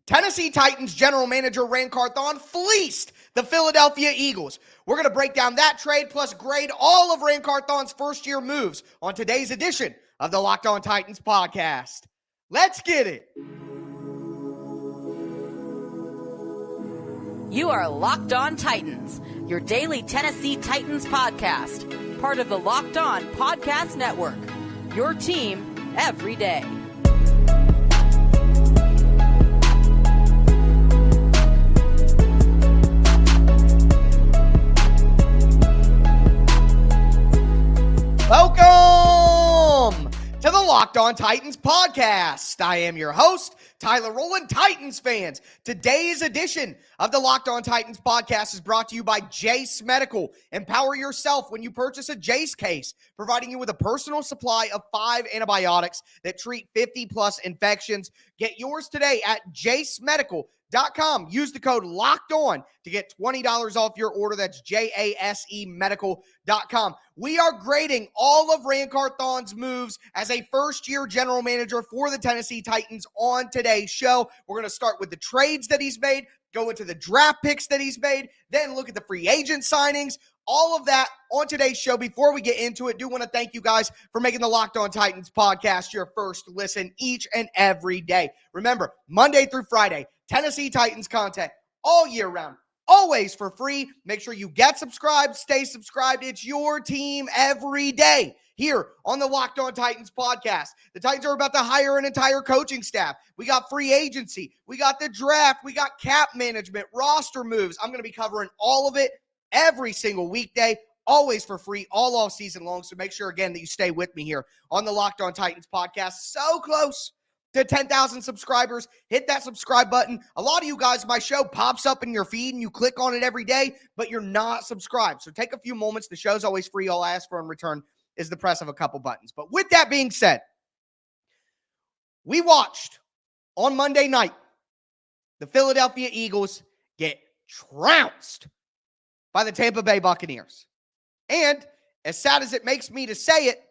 Tennessee Titans general manager Ran Carthon fleeced the Philadelphia Eagles. We're going to break down that trade plus grade all of Ran Carthon's first-year moves on today's edition of the Locked On Titans podcast. Let's get it. You are Locked On Titans, your daily Tennessee Titans podcast, part of the Locked On Podcast Network, your team every day. Welcome to the Locked On Titans podcast. I am your host, Tyler Rowland. Titans fans, today's edition of the Locked On Titans podcast is brought to you by Jase Medical. Empower yourself when you purchase a Jase case, providing you with a personal supply of 5 antibiotics that treat 50-plus infections. Get yours today at jasemedical.com. Use the code LOCKEDON to get $20 off your order. That's JASE medical.com. We are grading all of Ran Carthon's moves as a first-year general manager for the Tennessee Titans on today's show. We're going to start with the trades that he's made, go into the draft picks that he's made, then look at the free agent signings, all of that on today's show. Before we get into it, do want to thank you guys for making the Locked On Titans podcast your first listen each and every day. Remember, Monday through Friday, Tennessee Titans content all year round, always for free. Make sure you get subscribed, stay subscribed. It's your team every day here on the Locked On Titans podcast. The Titans are about to hire an entire coaching staff. We got free agency. We got the draft. We got cap management, roster moves. I'm going to be covering all of it every single weekday, always for free, all off season long. So make sure, again, that you stay with me here on the Locked On Titans podcast. So close to 10,000 subscribers. Hit that subscribe button. A lot of you guys, my show pops up in your feed and you click on it every day, but you're not subscribed. So take a few moments. The show's always free. All I ask for in return is the press of a couple buttons. But with that being said, we watched on Monday night the Philadelphia Eagles get trounced by the Tampa Bay Buccaneers. And as sad as it makes me to say it,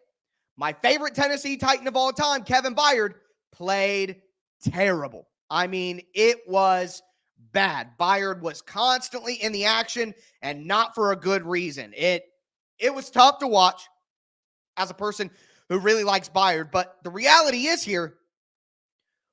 my favorite Tennessee Titan of all time, Kevin Byard, played terrible. I mean, it was bad. Byard was constantly in the action and not for a good reason. It was tough to watch as a person who really likes Byard, but the reality is here,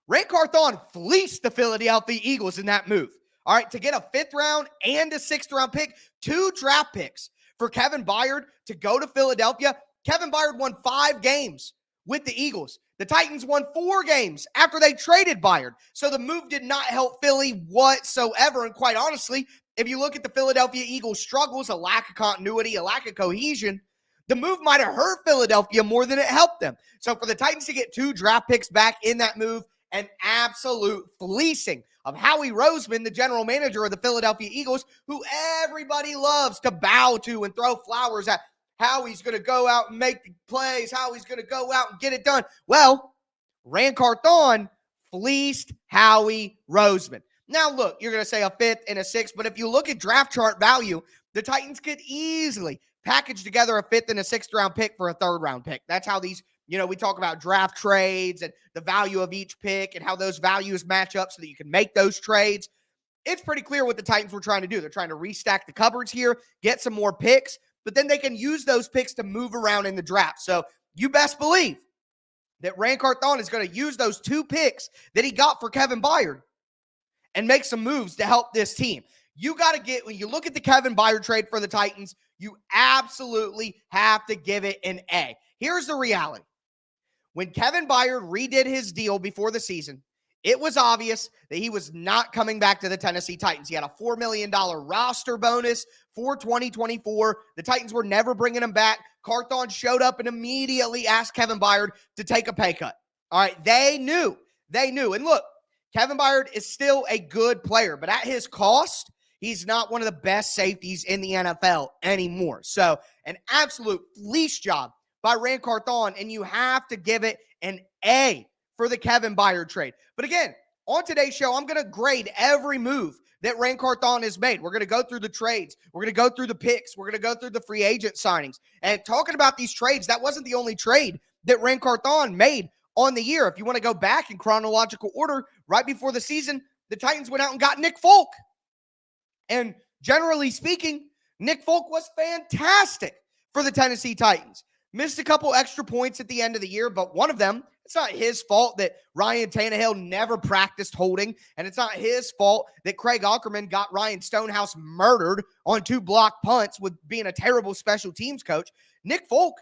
Ran Carthon fleeced the Philadelphia Eagles in that move. All right, to get a 5th round and a 6th round pick, 2 draft picks for Kevin Byard to go to Philadelphia. Kevin Byard won 5 games with the Eagles. The Titans won 4 games after they traded Byard. So the move did not help Philly whatsoever. And quite honestly, if you look at the Philadelphia Eagles' struggles, a lack of continuity, a lack of cohesion, the move might have hurt Philadelphia more than it helped them. So for the Titans to get 2 draft picks back in that move, an absolute fleecing of Howie Roseman, the general manager of the Philadelphia Eagles, who everybody loves to bow to and throw flowers at. Howie's going to go out and make the plays. Howie's going to go out and get it done. Well, Ran Carthon fleeced Howie Roseman. Now, look, you're going to say a 5th and a 6th, but if you look at draft chart value, the Titans could easily package together a 5th and a 6th round pick for a 3rd round pick. That's how these, we talk about draft trades and the value of each pick and how those values match up so that you can make those trades. It's pretty clear what the Titans were trying to do. They're trying to restack the cupboards here, get some more picks, but then they can use those picks to move around in the draft. So you best believe that Ran Carthon is going to use those 2 picks that he got for Kevin Byard and make some moves to help this team. You got to when you look at the Kevin Byard trade for the Titans, you absolutely have to give it an A. Here's the reality. When Kevin Byard redid his deal before the season, it was obvious that he was not coming back to the Tennessee Titans. He had a $4 million roster bonus for 2024. The Titans were never bringing him back. Carthon showed up and immediately asked Kevin Byard to take a pay cut. All right, they knew. And look, Kevin Byard is still a good player, but at his cost, he's not one of the best safeties in the NFL anymore. So an absolute fleece job by Ran Carthon, and you have to give it an A for the Kevin Byard trade. But again, on today's show, I'm going to grade every move that Ran Carthon has made. We're going to go through the trades. We're going to go through the picks. We're going to go through the free agent signings. And talking about these trades, that wasn't the only trade that Ran Carthon made on the year. If you want to go back in chronological order, right before the season, the Titans went out and got Nick Folk. And generally speaking, Nick Folk was fantastic for the Tennessee Titans. Missed a couple extra points at the end of the year, but one of them, it's not his fault that Ryan Tannehill never practiced holding, and it's not his fault that Craig Aukerman got Ryan Stonehouse murdered on 2 block punts with being a terrible special teams coach. Nick Folk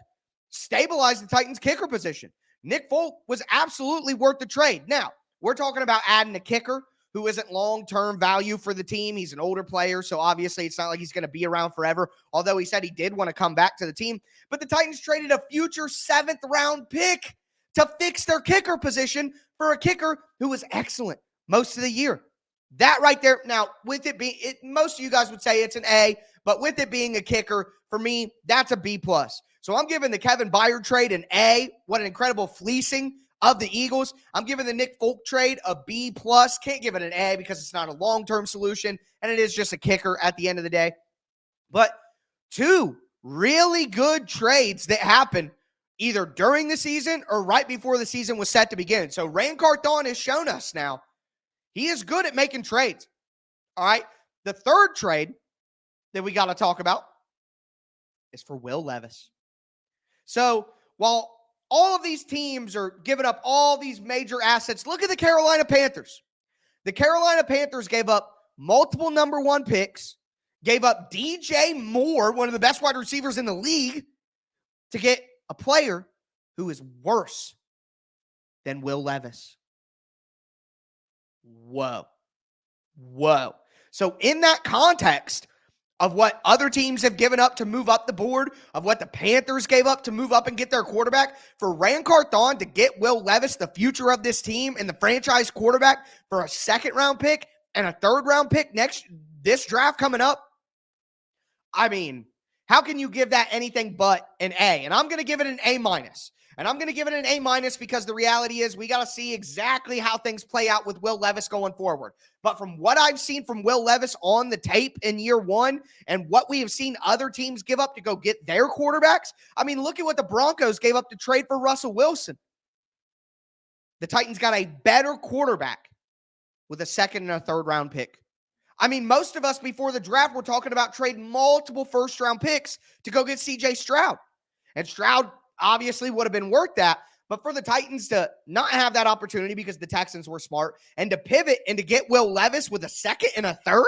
stabilized the Titans' kicker position. Nick Folk was absolutely worth the trade. Now, we're talking about adding a kicker who isn't long-term value for the team. He's an older player, so obviously it's not like he's going to be around forever, although he said he did want to come back to the team. But the Titans traded a future 7th-round pick to fix their kicker position for a kicker who was excellent most of the year. That right there, now, with it being, most of you guys would say it's an A, but with it being a kicker, for me, that's a B+. So I'm giving the Kevin Byard trade an A. What an incredible fleecing of the Eagles. I'm giving the Nick Folk trade a B+. Can't give it an A because it's not a long-term solution, and it is just a kicker at the end of the day. But 2 really good trades that happened either during the season or right before the season was set to begin. So Ran Carthon has shown us now he is good at making trades. All right. The third trade that we got to talk about is for Will Levis. So while all of these teams are giving up all these major assets, look at the Carolina Panthers. The Carolina Panthers gave up multiple number 1 picks, gave up DJ Moore, one of the best wide receivers in the league, to get a player who is worse than Will Levis. Whoa. So in that context of what other teams have given up to move up the board, of what the Panthers gave up to move up and get their quarterback, for Ran Carthon to get Will Levis, the future of this team and the franchise quarterback, for a 2nd-round pick and a 3rd-round pick this draft coming up, I mean, how can you give that anything but an A? And I'm going to give it an A-. And I'm going to give it an A- because the reality is we got to see exactly how things play out with Will Levis going forward. But from what I've seen from Will Levis on the tape in year 1 and what we have seen other teams give up to go get their quarterbacks, I mean, look at what the Broncos gave up to trade for Russell Wilson. The Titans got a better quarterback with a 2nd and a 3rd-round pick. I mean, most of us before the draft were talking about trading multiple 1st-round picks to go get C.J. Stroud. And Stroud obviously would have been worth that. But for the Titans to not have that opportunity because the Texans were smart and to pivot and to get Will Levis with a 2nd and a 3rd,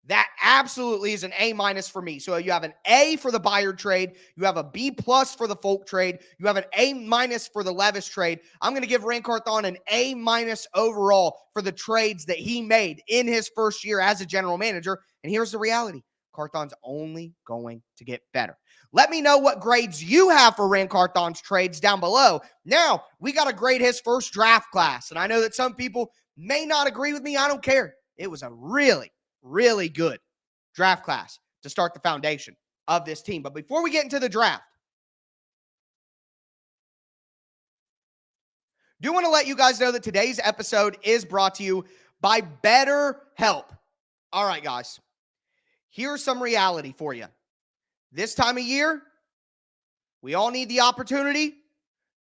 that absolutely is an A- for me. So you have an A for the Byard trade. You have a B+ for the Folk trade. You have an A- for the Levis trade. I'm going to give Ran Carthon an A- overall for the trades that he made in his first year as a general manager. And here's the reality. Carthon's only going to get better. Let me know what grades you have for Ran Carthon's trades down below. Now, we got to grade his first draft class. And I know that some people may not agree with me. I don't care. It was a really good draft class to start the foundation of this team. But before we get into the draft, do want to let you guys know that today's episode is brought to you by BetterHelp. All right, guys, here's some reality for you. This time of year, we all need the opportunity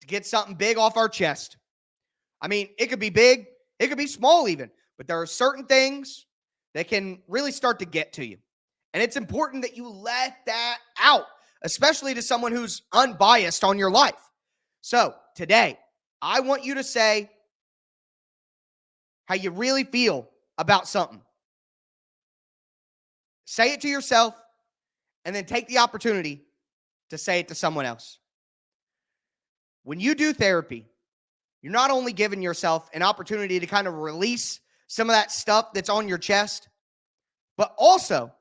to get something big off our chest. I mean, it could be big, it could be small even, but there are certain things that can really start to get to you. And it's important that you let that out, especially to someone who's unbiased on your life. So today, I want you to say how you really feel about something. Say it to yourself, and then take the opportunity to say it to someone else. When you do therapy, you're not only giving yourself an opportunity to kind of release some of that stuff that's on your chest, but also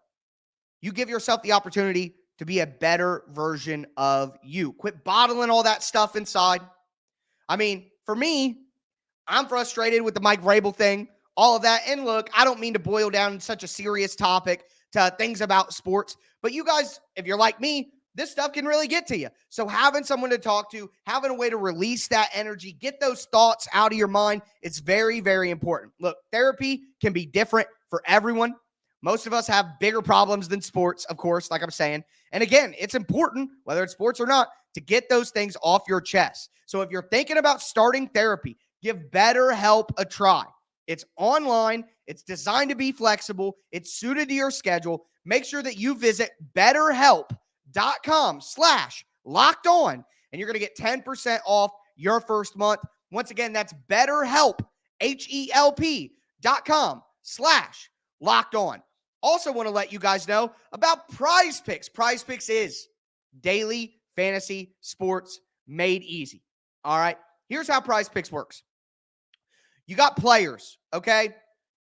you give yourself the opportunity to be a better version of you. Quit bottling all that stuff inside. I mean, for me, I'm frustrated with the Mike Vrabel thing, all of that. And look, I don't mean to boil down such a serious topic to things about sports, but you guys, if you're like me, this stuff can really get to you. So having someone to talk to, having a way to release that energy, get those thoughts out of your mind, it's very, very important. Look, therapy can be different for everyone. Most of us have bigger problems than sports, of course, like I'm saying. And again, it's important, whether it's sports or not, to get those things off your chest. So if you're thinking about starting therapy, give BetterHelp a try. It's online. It's designed to be flexible. It's suited to your schedule. Make sure that you visit betterhelp.com/lockedon, and you're going to get 10% off your first month. Once again, that's BetterHelp, HELP.com/lockedon. Also want to let you guys know about Prize Picks. Prize Picks is daily fantasy sports made easy. All right, here's how Prize Picks works. You got players, okay?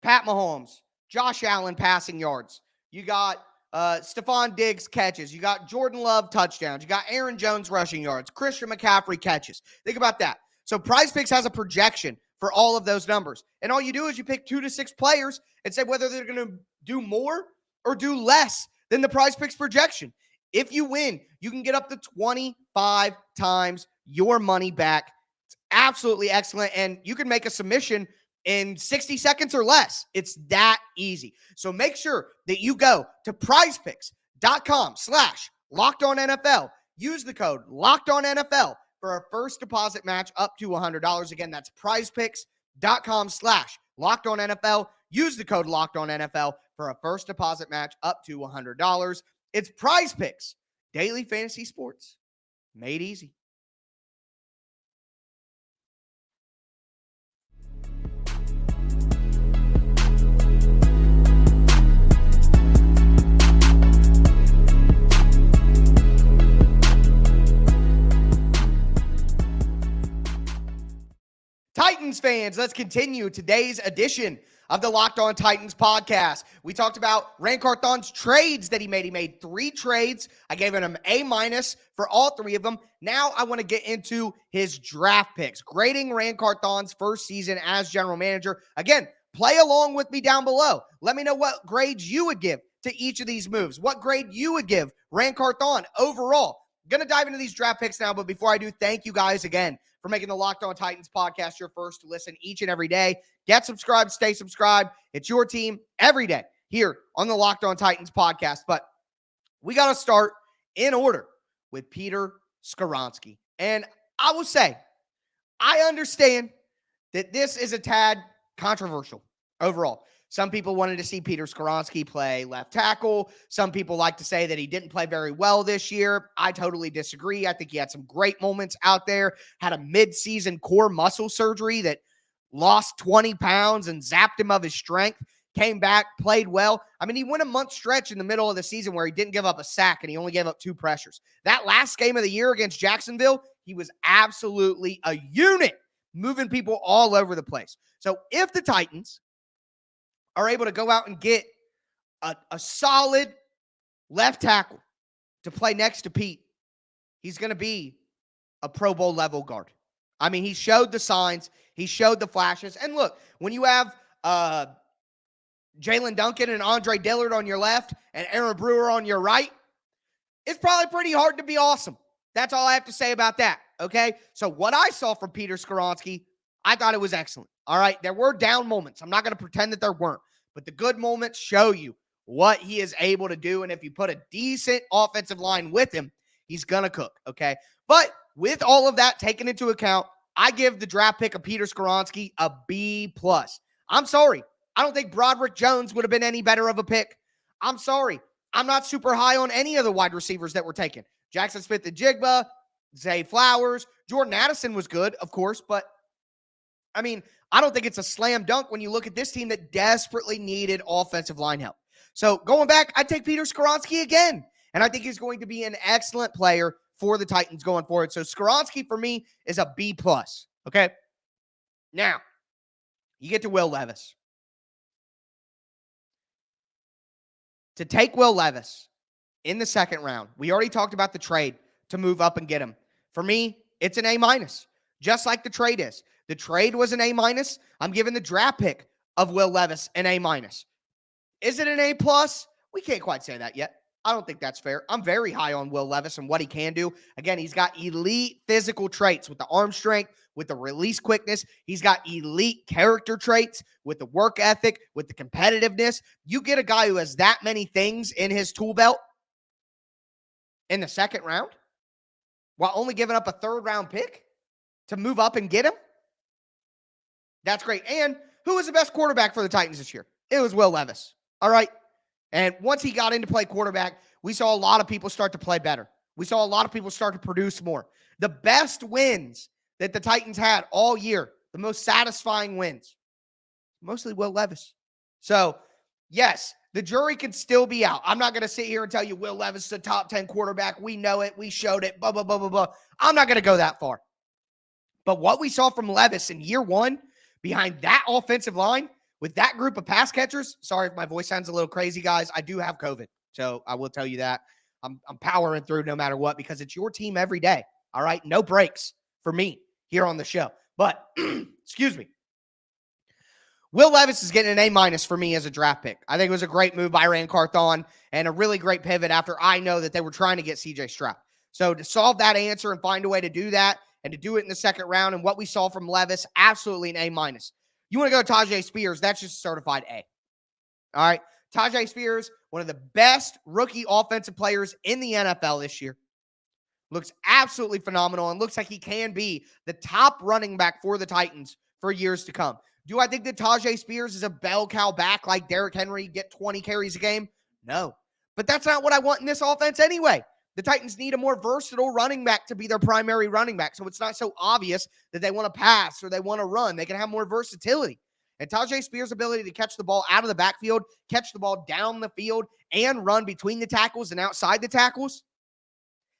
Pat Mahomes, Josh Allen passing yards. You got Stephon Diggs catches. You got Jordan Love touchdowns. You got Aaron Jones rushing yards. Christian McCaffrey catches. Think about that. So Prize Picks has a projection for all of those numbers. And all you do is you pick 2 to 6 players and say whether they're going to do more or do less than the Prize Picks projection. If you win, you can get up to 25 times your money back. It's absolutely excellent. And you can make a submission in 60 seconds or less. It's that easy. So make sure that you go to prizepicks.com/lockedonnfl. Use the code LOCKEDONNFL for a first deposit match up to $100. Again, that's prizepicks.com/lockedonnfl. Use the code LOCKEDONNFL for a first deposit match up to $100. It's Prize Picks, daily fantasy sports made easy. Titans fans, let's continue today's edition of the Locked On Titans podcast. We talked about Ran Carthon's trades that he made. He made 3 trades. I gave him an A- for all 3 of them. Now I want to get into his draft picks, grading Ran Carthon's first season as general manager. Again, play along with me down below. Let me know what grades you would give to each of these moves, what grade you would give Ran Carthon overall. Going to dive into these draft picks now, but before I do, thank you guys again for making the Locked On Titans podcast your first to listen each and every day. Get subscribed, stay subscribed. It's your team every day here on the Locked On Titans podcast. But we got to start in order with Peter Skoronski. And I will say, I understand that this is a tad controversial overall. Some people wanted to see Peter Skoronski play left tackle. Some people like to say that he didn't play very well this year. I totally disagree. I think he had some great moments out there, had a mid-season core muscle surgery that lost 20 pounds and zapped him of his strength, came back, played well. I mean, he went a month stretch in the middle of the season where he didn't give up a sack and he only gave up 2 pressures. That last game of the year against Jacksonville, he was absolutely a unit, moving people all over the place. So if the Titans are able to go out and get a solid left tackle to play next to Pete, he's going to be a Pro Bowl level guard. I mean, he showed the signs. He showed the flashes. And look, when you have Jalen Duncan and Andre Dillard on your left and Aaron Brewer on your right, it's probably pretty hard to be awesome. That's all I have to say about that, okay? So what I saw from Peter Skoronski, I thought it was excellent. All right, there were down moments. I'm not going to pretend that there weren't. But the good moments show you what he is able to do. And if you put a decent offensive line with him, he's going to cook, okay? But with all of that taken into account, I give the draft pick of Peter Skoronski a B+. I'm sorry. I don't think Broderick Jones would have been any better of a pick. I'm sorry. I'm not super high on any of the wide receivers that were taken. Jackson Smith-Njigba, Zay Flowers, Jordan Addison was good, of course, but I mean, I don't think it's a slam dunk when you look at this team that desperately needed offensive line help. So going back, I'd take Peter Skoronski again. And I think he's going to be an excellent player for the Titans going forward. So Skoronski for me is a B+. Okay. Now, you get to Will Levis. To take Will Levis in the second round, we already talked about the trade to move up and get him. For me, it's an A-, just like the trade is. The trade was an A-. I'm giving the draft pick of Will Levis an A-. Is it an A+? We can't quite say that yet. I don't think that's fair. I'm very high on Will Levis and what he can do. Again, he's got elite physical traits with the arm strength, with the release quickness. He's got elite character traits with the work ethic, with the competitiveness. You get a guy who has that many things in his tool belt in the second round while only giving up a third-round pick to move up and get him. That's great. And Who was the best quarterback for the Titans this year? It was Will Levis. All right. And once he got into play quarterback, we saw a lot of people start to play better. We saw a lot of people start to produce more. The best wins that the Titans had all year, the most satisfying wins, mostly Will Levis. So, yes, the jury can still be out. I'm not going to sit here and tell you Will Levis is a top 10 quarterback. We know it. We showed it. Blah, blah, blah, blah, blah. I'm not going to go that far. But what we saw from Levis in year one, behind that offensive line, with that group of pass catchers, sorry if my voice sounds a little crazy, guys. I do have COVID, so I will tell you that. I'm powering through no matter what because it's your team every day, all right? No breaks for me here on the show. But, excuse me. Will Levis is getting an A- for me as a draft pick. I think it was a great move by Ran Carthon and a really great pivot after I know that they were trying to get CJ Stroud. So to solve that answer and find a way to do that and to do it in the second round and what we saw from Levis, absolutely an A-. You want to go Tyjae Spears, that's just a certified A. All right. Tyjae Spears, one of the best rookie offensive players in the NFL this year. Looks absolutely phenomenal and looks like he can be the top running back for the Titans for years to come. Do I think that Tyjae Spears is a bell cow back like Derrick Henry, get 20 carries a game? No. But that's not what I want in this offense anyway. The Titans need a more versatile running back to be their primary running back. So it's not so obvious that they want to pass or they want to run. They can have more versatility. And Tyjae Spears' ability to catch the ball out of the backfield, catch the ball down the field, and run between the tackles and outside the tackles.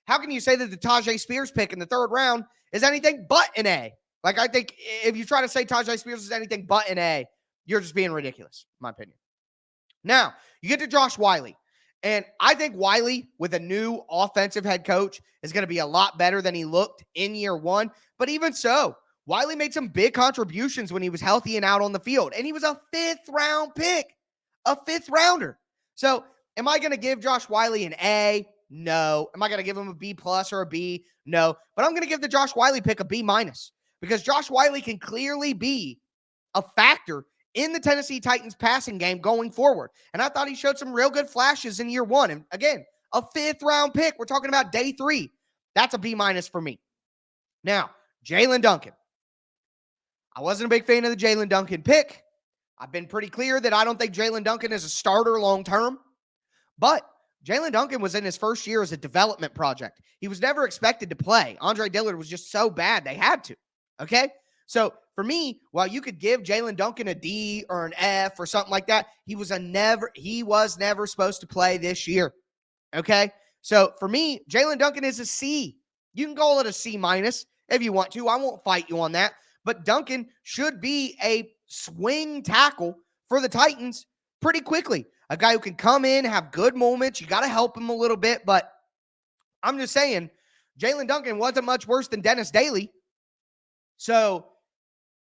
How can you say that the Tyjae Spears pick in the third round is anything but an A? Like, I think if you try to say Tyjae Spears is anything but an A, you're just being ridiculous, in my opinion. Now, you get to Josh Whyle. And I think Whyle, with a new offensive head coach, is going to be a lot better than he looked in year one. But even so, Whyle made some big contributions when he was healthy and out on the field. And he was a fifth-round pick, a fifth-rounder. So am I going to give Josh Whyle an A? No. Am I going to give him a B+ or a B? No. But I'm going to give the Josh Whyle pick a B- because Josh Whyle can clearly be a factor in the Tennessee Titans passing game going forward. And I thought he showed some real good flashes in year one. And again, a fifth-round pick. We're talking about day 3. That's a B- for me. Now, Jaelyn Duncan. I wasn't a big fan of the Jaelyn Duncan pick. I've been pretty clear that I don't think Jaelyn Duncan is a starter long-term. But Jaelyn Duncan was in his first year as a development project. He was never expected to play. Andre Dillard was just so bad they had to. Okay? So for me, while you could give Jaelyn Duncan a D or an F or something like that, he was never supposed to play this year. Okay? So for me, Jaelyn Duncan is a C. You can call it a C- if you want to. I won't fight you on that. But Duncan should be a swing tackle for the Titans pretty quickly. A guy who can come in, have good moments. You got to help him a little bit. But I'm just saying, Jaelyn Duncan wasn't much worse than Dennis Daly.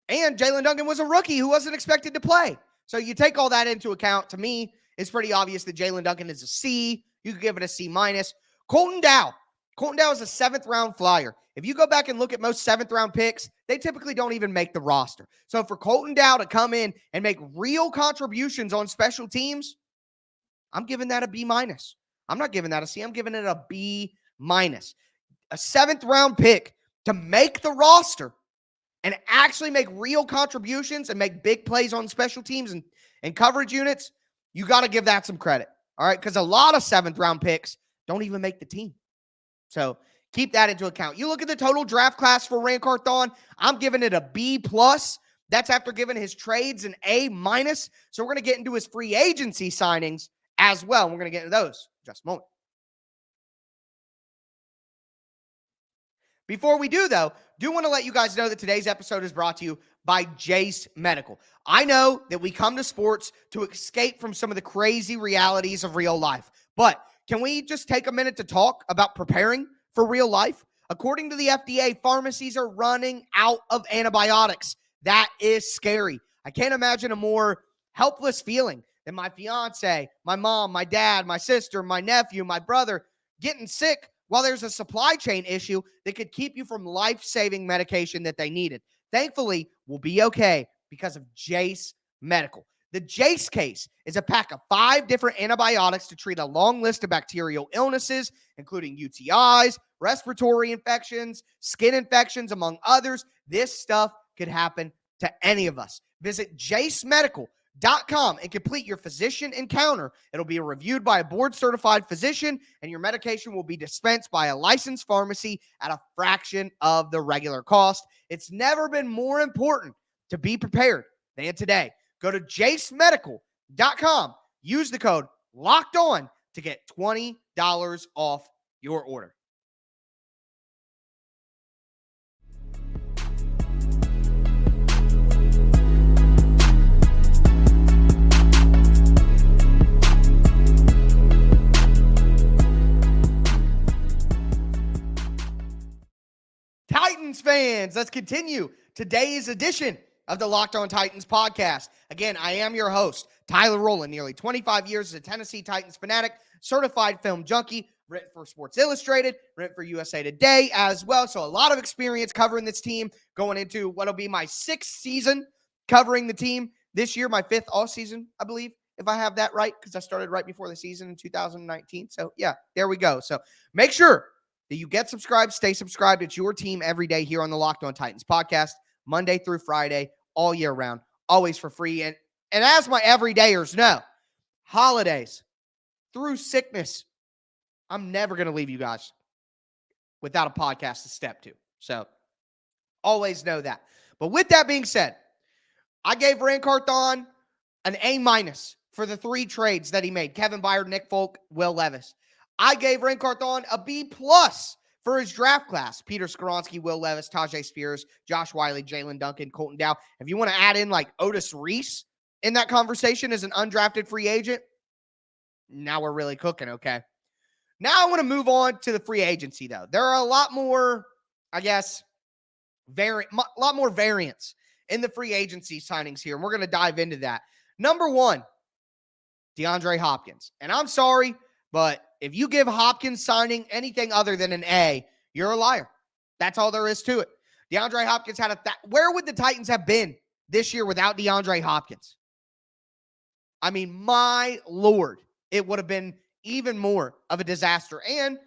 And Jaelyn Duncan was a rookie who wasn't expected to play. So you take all that into account. To me, it's pretty obvious that Jaelyn Duncan is a C. You could give it a C-. Colton Dow. Colton Dow is a 7th-round flyer. If you go back and look at most 7th-round picks, they typically don't even make the roster. So for Colton Dow to come in and make real contributions on special teams, I'm giving that a B-. I'm not giving that a C. I'm giving it a B-. A 7th-round pick to make the roster and actually make real contributions and make big plays on special teams and coverage units, you got to give that some credit. All right? Because a lot of 7th-round picks don't even make the team. So keep that into account. You look at the total draft class for Ran Carthon, I'm giving it a B+. That's after giving his trades an A-. So we're going to get into his free agency signings as well. We're going to get into those in just a moment. Before we do, though, do want to let you guys know that today's episode is brought to you by Jase Medical. I know that we come to sports to escape from some of the crazy realities of real life, but can we just take a minute to talk about preparing for real life? According to the FDA, pharmacies are running out of antibiotics. That is scary. I can't imagine a more helpless feeling than my fiance, my mom, my dad, my sister, my nephew, my brother getting sick while there's a supply chain issue that could keep you from life-saving medication that they needed. Thankfully, we'll be okay because of Jase Medical. The Jase case is a pack of 5 different antibiotics to treat a long list of bacterial illnesses, including UTIs, respiratory infections, skin infections, among others. This stuff could happen to any of us. Visit jasemedical.com and complete your physician encounter. It'll be reviewed by a board-certified physician, and your medication will be dispensed by a licensed pharmacy at a fraction of the regular cost. It's never been more important to be prepared than today. Go to jasemedical.com. Use the code LOCKEDON to get $20 off your order. Titans fans, let's continue today's edition of the Locked On Titans podcast. Again, I am your host, Tyler Rowland, nearly 25 years as a Tennessee Titans fanatic, certified film junkie, written for Sports Illustrated, written for USA Today as well. So a lot of experience covering this team, going into what'll be my 6th season covering the team this year, my 5th all season, I believe, if I have that right, because I started right before the season in 2019. So yeah, there we go. So make sure that you get subscribed, stay subscribed. It's your team every day here on the Locked On Titans podcast, Monday through Friday, all year round, always for free. And as my everydayers know, holidays through sickness, I'm never going to leave you guys without a podcast to step to. So always know that. But with that being said, I gave Ran Carthon an A- for the 3 trades that he made. Kevin Byard, Nick Folk, Will Levis. I gave Ran Carthon a B+ for his draft class. Peter Skoronski, Will Levis, Tyjae Spears, Josh Wiley, Jalen Duncan, Colton Dow. If you want to add in like Otis Reese in that conversation as an undrafted free agent, now we're really cooking, okay? Now I want to move on to the free agency, though. There are a lot more, I guess, a lot more variance in the free agency signings here, and we're going to dive into that. Number 1, DeAndre Hopkins. And I'm sorry, but if you give Hopkins signing anything other than an A, you're a liar. That's all there is to it. DeAndre Hopkins had where would the Titans have been this year without DeAndre Hopkins? I mean, my Lord, it would have been even more of a disaster. And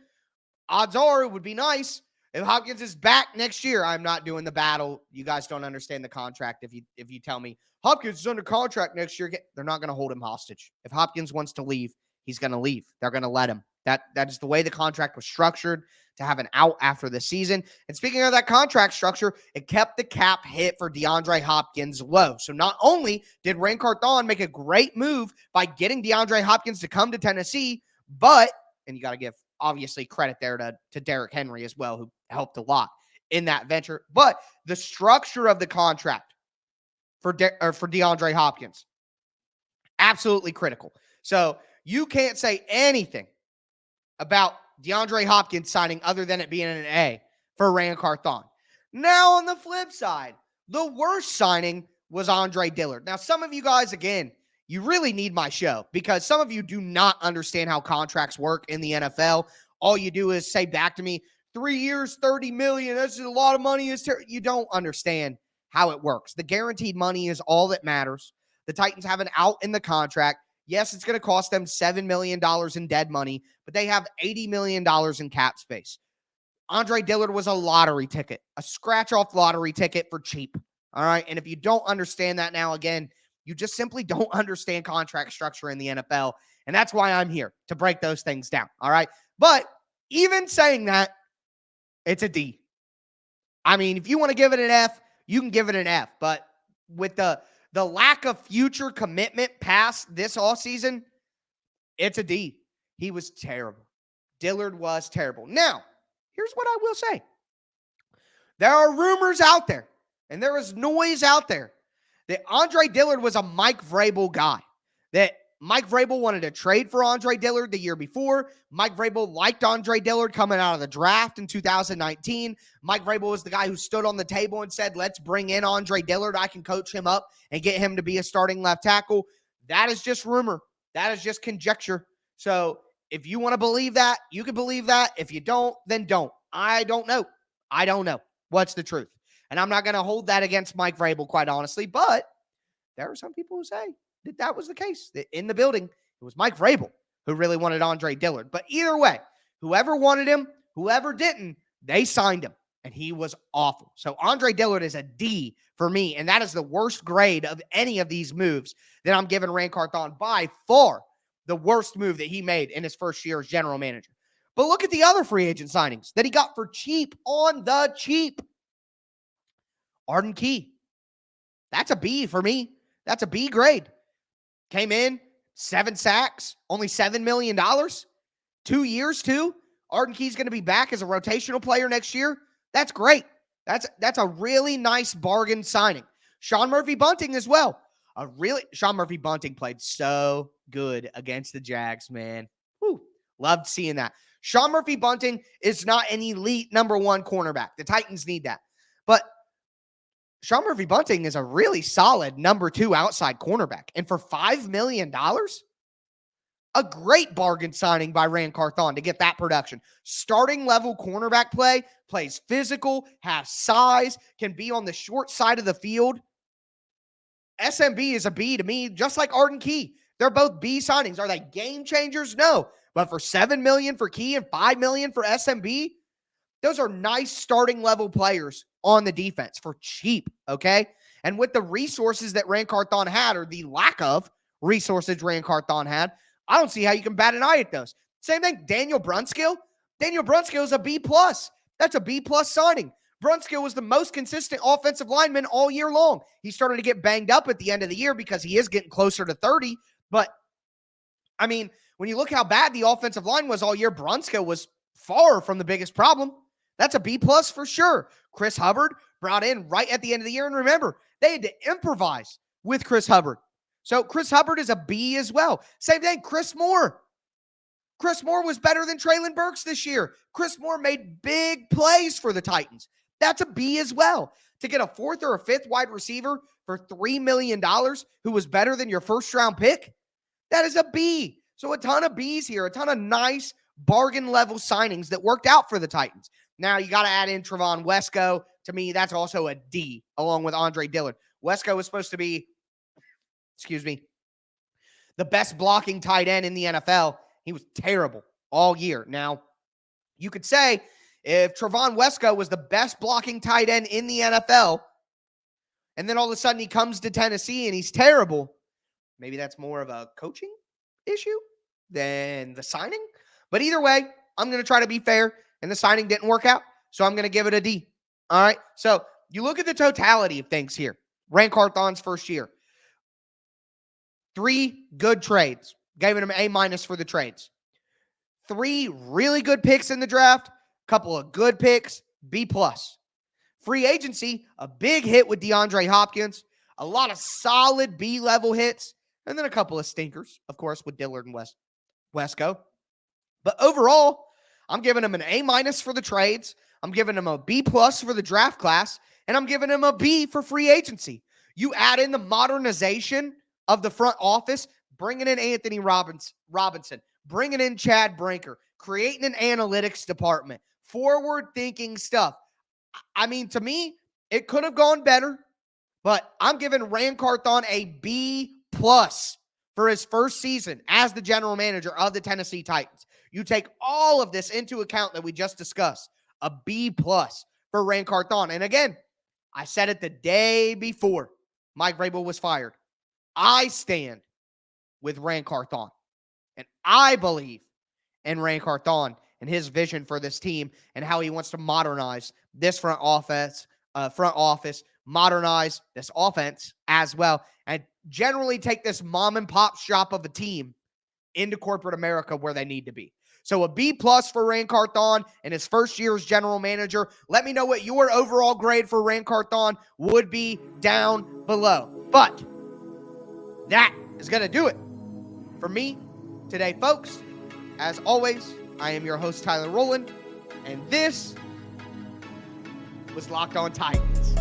odds are it would be nice if Hopkins is back next year. I'm not doing the battle. You guys don't understand the contract. If you tell me Hopkins is under contract next year, they're not going to hold him hostage. If Hopkins wants to leave, he's going to leave. They're going to let him. That is the way the contract was structured, to have an out after the season. And speaking of that contract structure, it kept the cap hit for DeAndre Hopkins low. So not only did Ran Carthon make a great move by getting DeAndre Hopkins to come to Tennessee, but, and you got to give obviously credit there to Derrick Henry as well, who helped a lot in that venture, but the structure of the contract for DeAndre Hopkins, absolutely critical. So you can't say anything about DeAndre Hopkins signing other than it being an A for Ran Carthon. Now, on the flip side, the worst signing was Andre Dillard. Now, some of you guys, again, you really need my show because some of you do not understand how contracts work in the NFL. All you do is say back to me, 3 years, $30 million, that's a lot of money. You don't understand how it works. The guaranteed money is all that matters. The Titans have an out in the contract. Yes, it's going to cost them $7 million in dead money, but they have $80 million in cap space. Andre Dillard was a lottery ticket, a scratch-off lottery ticket for cheap. All right. And if you don't understand that now, again, you just simply don't understand contract structure in the NFL. And that's why I'm here, to break those things down. All right. But even saying that, it's a D. I mean, if you want to give it an F, you can give it an F. But with the lack of future commitment past this offseason, it's a D. He was terrible. Dillard was terrible. Now, here's what I will say. There are rumors out there, and there is noise out there, that Andre Dillard was a Mike Vrabel guy. That Mike Vrabel wanted to trade for Andre Dillard the year before. Mike Vrabel liked Andre Dillard coming out of the draft in 2019. Mike Vrabel was the guy who stood on the table and said, let's bring in Andre Dillard. I can coach him up and get him to be a starting left tackle. That is just rumor. That is just conjecture. So if you want to believe that, you can believe that. If you don't, then don't. I don't know. I don't know what's the truth. And I'm not going to hold that against Mike Vrabel, quite honestly. But there are some people who say that was the case. That in the building, it was Mike Vrabel who really wanted Andre Dillard. But either way, whoever wanted him, whoever didn't, they signed him. and he was awful. So Andre Dillard is a D for me, and that is the worst grade of any of these moves that I'm giving Ran Carthon. By far the worst move that he made in his first year as general manager. But look at the other free agent signings that he got for cheap, on the cheap. Arden Key. That's a B for me. That's a B grade. Came in, 7 sacks, only $7 million. 2 years, too. Arden Key's going to be back as a rotational player next year. That's great. That's a really nice bargain signing. Sean Murphy-Bunting as well. Sean Murphy-Bunting played so good against the Jags, man. Whew, loved seeing that. Sean Murphy-Bunting is not an elite number 1 cornerback. The Titans need that. But Sean Murphy-Bunting is a really solid number 2 outside cornerback. And for $5 million, a great bargain signing by Ran Carthon to get that production. Starting level cornerback play, plays physical, has size, can be on the short side of the field. SMB is a B to me, just like Arden Key. They're both B signings. Are they game changers? No. But for $7 million for Key and $5 million for SMB, those are nice starting level players on the defense for cheap, okay? And with the resources that Ran Carthon had, or the lack of resources Ran Carthon had, I don't see how you can bat an eye at those. Same thing, Daniel Brunskill. Daniel Brunskill is a B+. That's a B+ signing. Brunskill was the most consistent offensive lineman all year long. He started to get banged up at the end of the year because he is getting closer to 30. But, I mean, when you look how bad the offensive line was all year, Brunskill was far from the biggest problem. That's a B+ for sure. Chris Hubbard brought in right at the end of the year. And remember, they had to improvise with Chris Hubbard. So Chris Hubbard is a B as well. Same thing, Chris Moore. Chris Moore was better than Treylon Burks this year. Chris Moore made big plays for the Titans. That's a B as well. To get a 4th or a 5th wide receiver for $3 million who was better than your first-round pick, that is a B. So a ton of Bs here, a ton of nice bargain level signings that worked out for the Titans. Now you got to add in Trevon Wesco. To me, that's also a D, along with Andre Dillard. Wesco was supposed to be, the best blocking tight end in the NFL. He was terrible all year. Now, you could say if Trevon Wesco was the best blocking tight end in the NFL, and then all of a sudden he comes to Tennessee and he's terrible, maybe that's more of a coaching issue than the signing. But either way, I'm going to try to be fair, and the signing didn't work out, so I'm going to give it a D. All right? So you look at the totality of things here. Ran Carthon's first year. 3 good trades. Gave him an A- for the trades. 3 really good picks in the draft. Couple of good picks. B+. Free agency, a big hit with DeAndre Hopkins. A lot of solid B-level hits. And then a couple of stinkers, of course, with Dillard and Wesco. But overall, I'm giving him an A- for the trades. I'm giving him a B+ for the draft class. And I'm giving him a B for free agency. You add in the modernization of the front office, bringing in Anthony Robinson, bringing in Chad Brinker, creating an analytics department, forward-thinking stuff. I mean, to me, it could have gone better, but I'm giving Ran Carthon a B+ for his first season as the general manager of the Tennessee Titans. You take all of this into account that we just discussed, a B+ for Ran Carthon. And again, I said it the day before Mike Vrabel was fired. I stand with Ran Carthon, and I believe in Ran Carthon and his vision for this team and how he wants to modernize this front office, modernize this offense as well, and generally take this mom and pop shop of a team into corporate America where they need to be. So a B+ for Ran Carthon in his first year as general manager. Let me know what your overall grade for Ran Carthon would be down below. But that is going to do it for me today, folks. As always, I am your host, Tyler Rowland, and this was Locked On Titans.